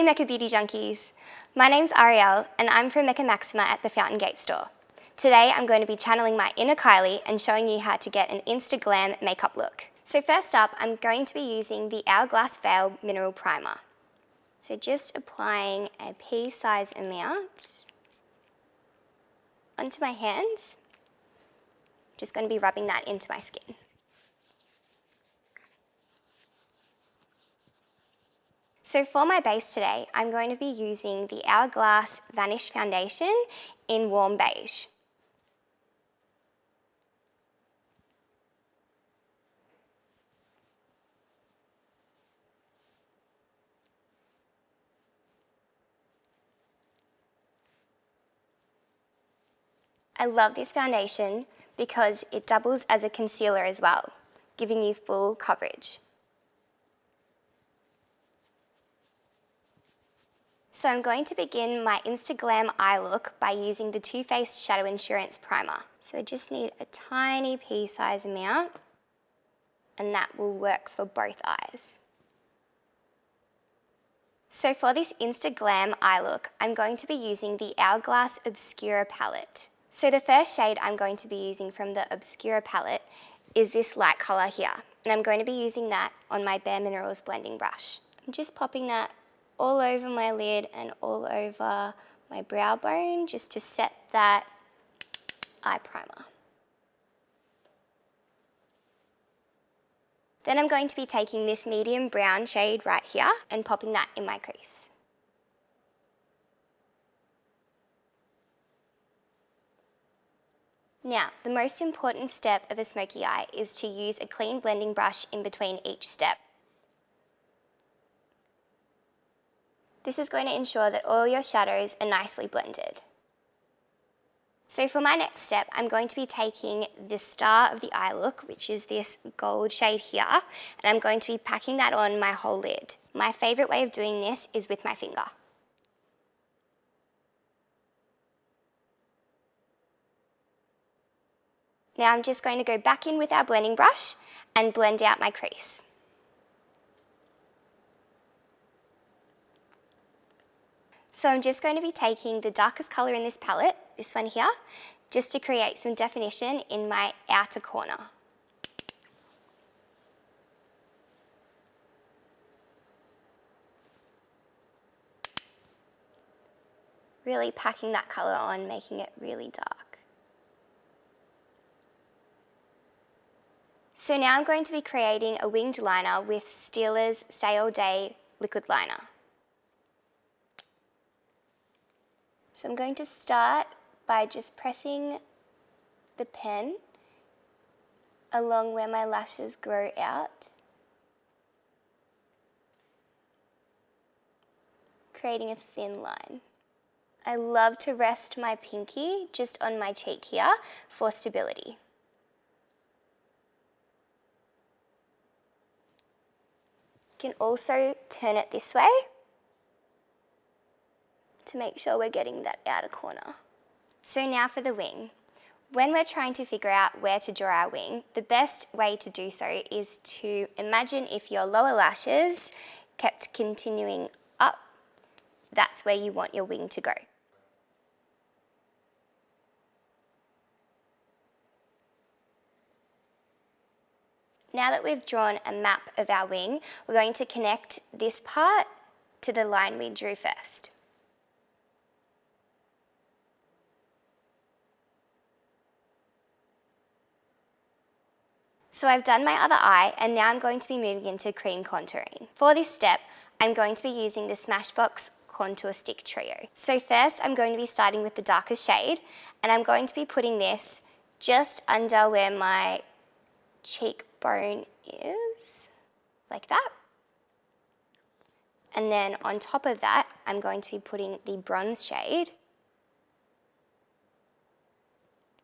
Hey Mecca Beauty Junkies! My name's Arielle and I'm from Mecca Maxima at the Fountain Gate store. Today I'm going to be channeling my inner Kylie and showing you how to get an Insta Glam makeup look. So first up, I'm going to be using the Hourglass Veil Mineral Primer. So just applying a pea-sized amount onto my hands. Just going to be rubbing that into my skin. So for my base today, I'm going to be using the Hourglass Vanish Foundation in Warm Beige. I love this foundation because it doubles as a concealer as well, giving you full coverage. So I'm going to begin my Insta Glam eye look by using the Too Faced Shadow Insurance Primer. So I just need a tiny pea-sized amount, and that will work for both eyes. So for this Insta Glam eye look, I'm going to be using the Hourglass Obscura palette. So the first shade I'm going to be using from the Obscura palette is this light colour here, and I'm going to be using that on my bareMinerals blending brush. I'm just popping that all over my lid and all over my brow bone just to set that eye primer. Then I'm going to be taking this medium brown shade right here and popping that in my crease. Now, the most important step of a smoky eye is to use a clean blending brush in between each step. This is going to ensure that all your shadows are nicely blended. So for my next step, I'm going to be taking the star of the eye look, which is this gold shade here, and I'm going to be packing that on my whole lid. My favourite way of doing this is with my finger. Now I'm just going to go back in with our blending brush and blend out my crease. So I'm just going to be taking the darkest colour in this palette, this one here, just to create some definition in my outer corner. Really packing that colour on, making it really dark. So now I'm going to be creating a winged liner with Stila's Stay All Day liquid liner. So I'm going to start by just pressing the pen along where my lashes grow out, creating a thin line. I love to rest my pinky just on my cheek here for stability. You can also turn it this way to make sure we're getting that outer corner. So now for the wing. When we're trying to figure out where to draw our wing, the best way to do so is to imagine if your lower lashes kept continuing up, that's where you want your wing to go. Now that we've drawn a map of our wing, we're going to connect this part to the line we drew first. So I've done my other eye and now I'm going to be moving into cream contouring. For this step, I'm going to be using the Smashbox Contour Kit Trio. So first I'm going to be starting with the darkest shade and I'm going to be putting this just under where my cheekbone is, like that. And then on top of that, I'm going to be putting the bronze shade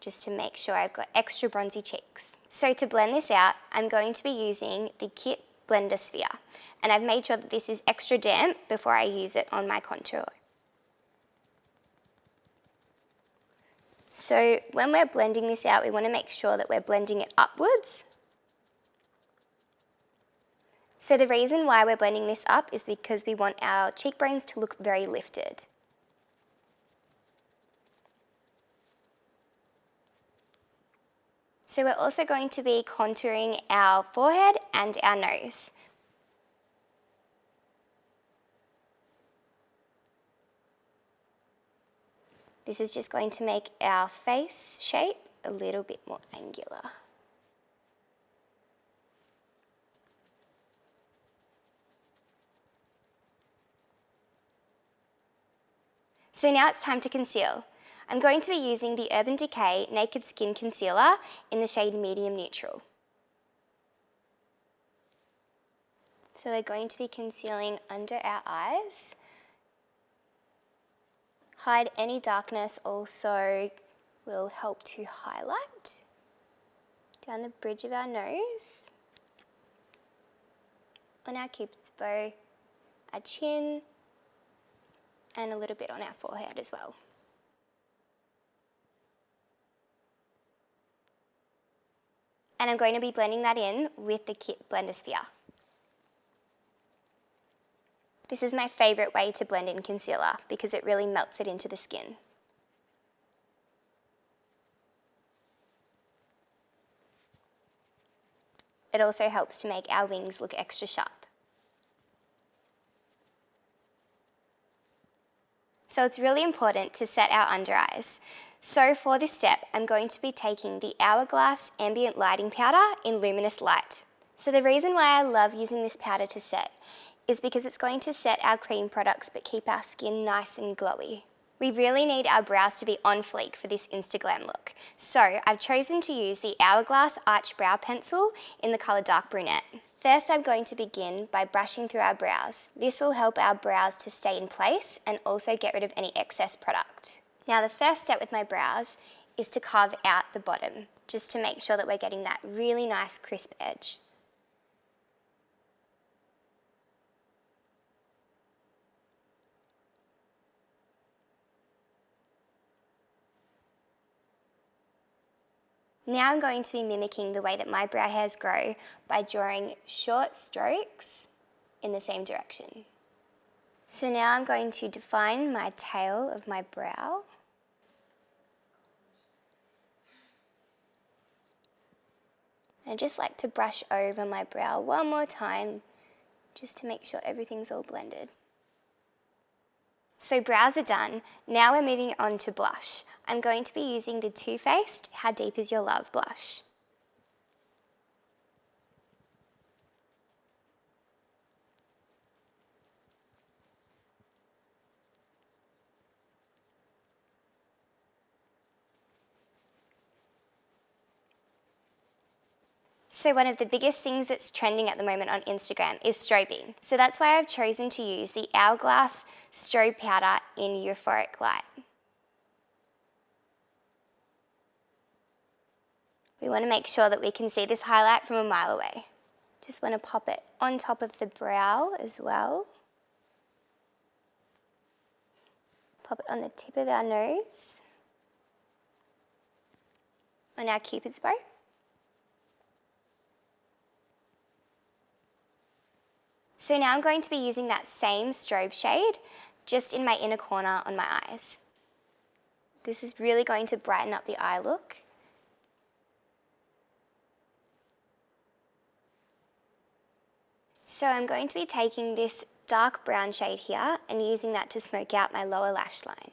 just to make sure I've got extra bronzy cheeks. So to blend this out, I'm going to be using the Kit Blender Sphere, and I've made sure that this is extra damp before I use it on my contour. So when we're blending this out, we want to make sure that we're blending it upwards. So the reason why we're blending this up is because we want our cheekbones to look very lifted. So we're also going to be contouring our forehead and our nose. This is just going to make our face shape a little bit more angular. So now it's time to conceal. I'm going to be using the Urban Decay Naked Skin Concealer in the shade Medium Neutral. So we're going to be concealing under our eyes. Hide any darkness also will help to highlight. Down the bridge of our nose, on our cupid's bow, our chin, and a little bit on our forehead as well. And I'm going to be blending that in with the Kit Blender Sphere. This is my favourite way to blend in concealer because it really melts it into the skin. It also helps to make our wings look extra sharp. So it's really important to set our under eyes. So for this step, I'm going to be taking the Hourglass Ambient Lighting Powder in Luminous Light. So the reason why I love using this powder to set is because it's going to set our cream products but keep our skin nice and glowy. We really need our brows to be on fleek for this Insta Glam look. So I've chosen to use the Hourglass Arch Brow Pencil in the colour Dark Brunette. First, I'm going to begin by brushing through our brows. This will help our brows to stay in place and also get rid of any excess product. Now the first step with my brows is to carve out the bottom, just to make sure that we're getting that really nice crisp edge. Now I'm going to be mimicking the way that my brow hairs grow by drawing short strokes in the same direction. So now I'm going to define my tail of my brow. I just like to brush over my brow one more time just to make sure everything's all blended. So brows are done. Now we're moving on to blush. I'm going to be using the Too Faced How Deep Is Your Love blush. So one of the biggest things that's trending at the moment on Instagram is strobing. So that's why I've chosen to use the Hourglass Strobe Powder in Euphoric Light. We want to make sure that we can see this highlight from a mile away. Just want to pop it on top of the brow as well. Pop it on the tip of our nose. On our cupid's bow. So now I'm going to be using that same strobe shade just in my inner corner on my eyes. This is really going to brighten up the eye look. So I'm going to be taking this dark brown shade here and using that to smoke out my lower lash line.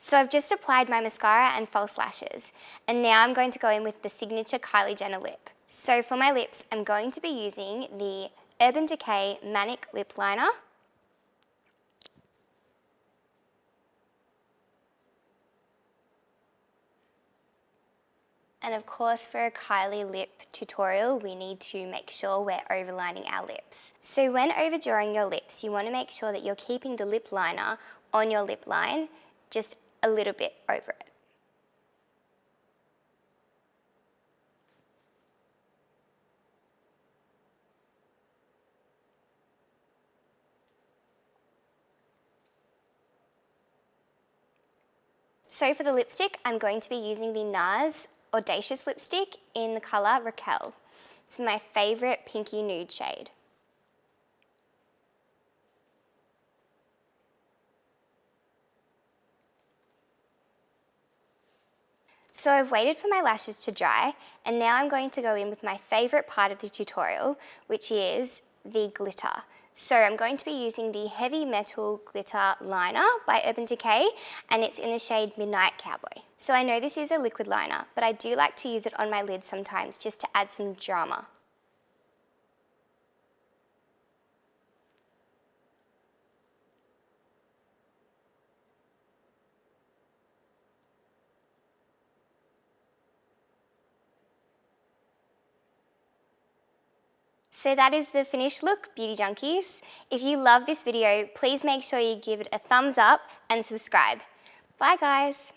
So I've just applied my mascara and false lashes, and now I'm going to go in with the signature Kylie Jenner lip. So for my lips, I'm going to be using the Urban Decay Manic Lip Liner. And of course, for a Kylie lip tutorial, we need to make sure we're overlining our lips. So when overdrawing your lips, you want to make sure that you're keeping the lip liner on your lip line, just a little bit over it. So for the lipstick, I'm going to be using the NARS Audacious lipstick in the colour Raquel. It's my favourite pinky nude shade. So I've waited for my lashes to dry, and now I'm going to go in with my favourite part of the tutorial, which is the glitter. So I'm going to be using the Heavy Metal Glitter Liner by Urban Decay, and it's in the shade Midnight Cowboy. So I know this is a liquid liner, but I do like to use it on my lid sometimes just to add some drama. So that is the finished look, Beauty Junkies. If you love this video, please make sure you give it a thumbs up and subscribe. Bye guys.